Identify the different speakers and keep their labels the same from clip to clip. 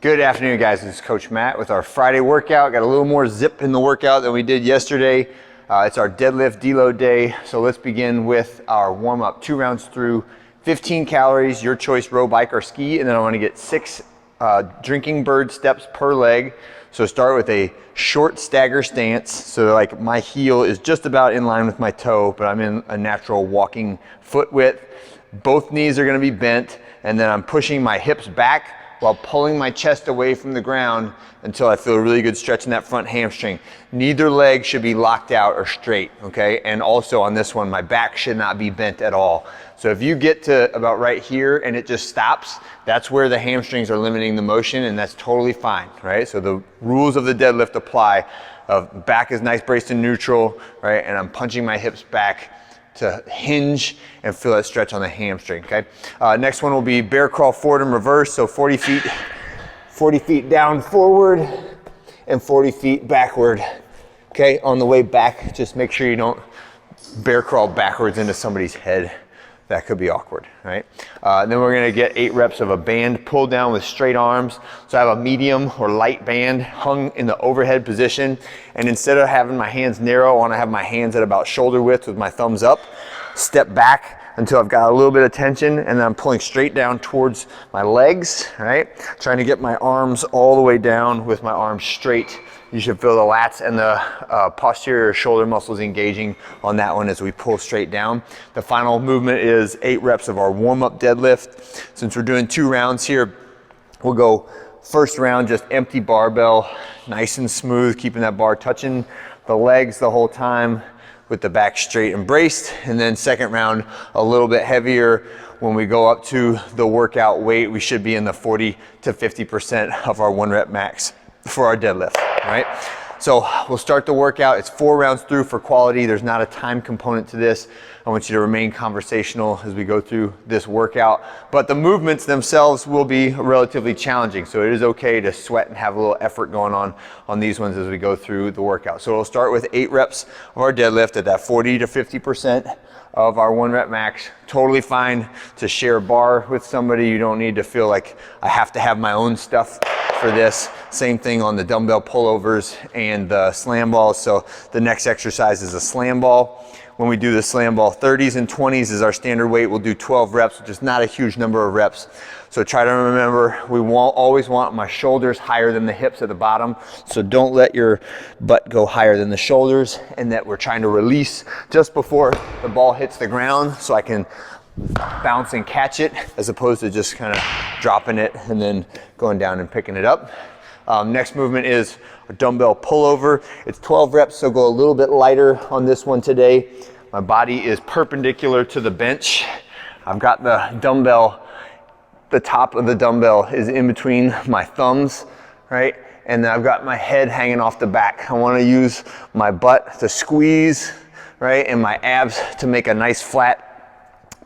Speaker 1: Good afternoon, guys. This is Coach Matt with our Friday workout. Got a little more zip in the workout than we did yesterday. It's our deadlift deload day. So let's begin with our warm up. 2 rounds through, 15 calories, your choice, row, bike, or ski. And then I want to get 6 drinking bird steps per leg. So start with a short stagger stance. So like my heel is just about in line with my toe, but I'm in a natural walking foot width. Both knees are going to be bent, and then I'm pushing my hips back while pulling my chest away from the ground until I feel a really good stretch in that front hamstring. Neither leg should be locked out or straight, okay? And also on this one, my back should not be bent at all. So if you get to about right here and it just stops, that's where the hamstrings are limiting the motion, and that's totally fine, right? So the rules of the deadlift apply. Back is nice braced and neutral, right? And I'm punching my hips back to hinge and feel that stretch on the hamstring, okay? Next one will be bear crawl forward and reverse. So 40 feet down forward and 40 feet backward, okay? On the way back, just make sure you don't bear crawl backwards into somebody's head. That could be awkward, right? Then we're gonna get 8 reps of a band pull down with straight arms. So I have a medium or light band hung in the overhead position. And instead of having my hands narrow, I wanna have my hands at about shoulder width with my thumbs up. Step back until I've got a little bit of tension, and then I'm pulling straight down towards my legs, right? Trying to get my arms all the way down with my arms straight. You should feel the lats and the posterior shoulder muscles engaging on that one as we pull straight down. The final movement is 8 reps of our warm-up deadlift. Since we're doing 2 rounds here, we'll go first round just empty barbell, nice and smooth, keeping that bar touching the legs the whole time with the back straight and braced. And then second round, a little bit heavier. When we go up to the workout weight, we should be in the 40 to 50% of our 1 rep max for our deadlift, right? So we'll start the workout. It's 4 rounds through for quality. There's not a time component to this. I want you to remain conversational as we go through this workout, but the movements themselves will be relatively challenging. So it is okay to sweat and have a little effort going on these ones as we go through the workout. So we'll start with 8 reps of our deadlift at that 40 to 50% of our 1 rep max. Totally fine to share a bar with somebody. You don't need to feel like I have to have my own stuff for this. Same thing on the dumbbell pullovers and the slam balls. So the next exercise is a slam ball. When we do the slam ball, 30s and 20s is our standard weight. We'll do 12 reps, which is not a huge number of reps. So try to remember, we always want my shoulders higher than the hips at the bottom. So don't let your butt go higher than the shoulders, and that we're trying to release just before the ball hits the ground so I can bounce and catch it, as opposed to just kind of dropping it and then going down and picking it up. Next movement is a dumbbell pullover. It's 12 reps, so go a little bit lighter on this one today. My body is perpendicular to the bench. I've got the dumbbell, the top of the dumbbell is in between my thumbs, right? And then I've got my head hanging off the back. I want to use my butt to squeeze, right? And my abs to make a nice flat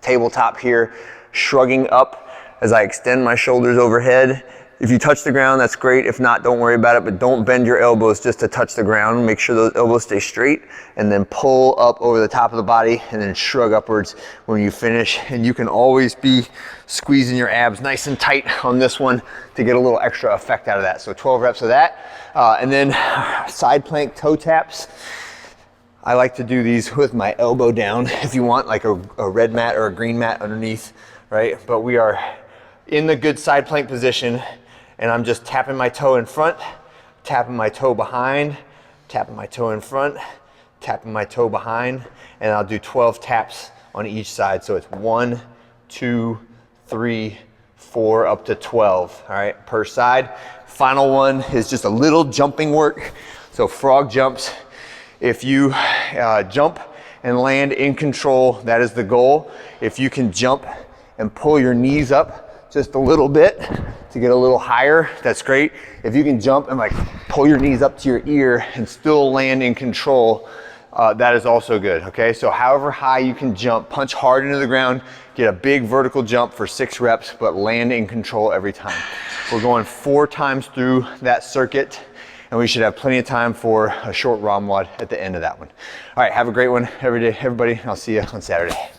Speaker 1: tabletop here, shrugging up as I extend my shoulders overhead. If you touch the ground, that's great. If not, don't worry about it, but don't bend your elbows just to touch the ground. Make sure those elbows stay straight, and then pull up over the top of the body and then shrug upwards when you finish. And you can always be squeezing your abs nice and tight on this one to get a little extra effect out of that. So 12 reps of that. And then side plank toe taps. I like to do these with my elbow down if you want, like a red mat or a green mat underneath, right? But we are in the good side plank position, and I'm just tapping my toe in front, tapping my toe behind, tapping my toe in front, tapping my toe behind, and I'll do 12 taps on each side. So it's 1, 2, 3, 4, up to 12, all right, per side. Final one is just a little jumping work. So frog jumps. If you jump and land in control, that is the goal. If you can jump and pull your knees up just a little bit to get a little higher, that's great. If you can jump and like pull your knees up to your ear and still land in control, that is also good, okay? So however high you can jump, punch hard into the ground, get a big vertical jump for 6 reps, but land in control every time. We're going 4 times through that circuit, and we should have plenty of time for a short ROM WOD at the end of that one. All right, have a great one every day, everybody. I'll see you on Saturday.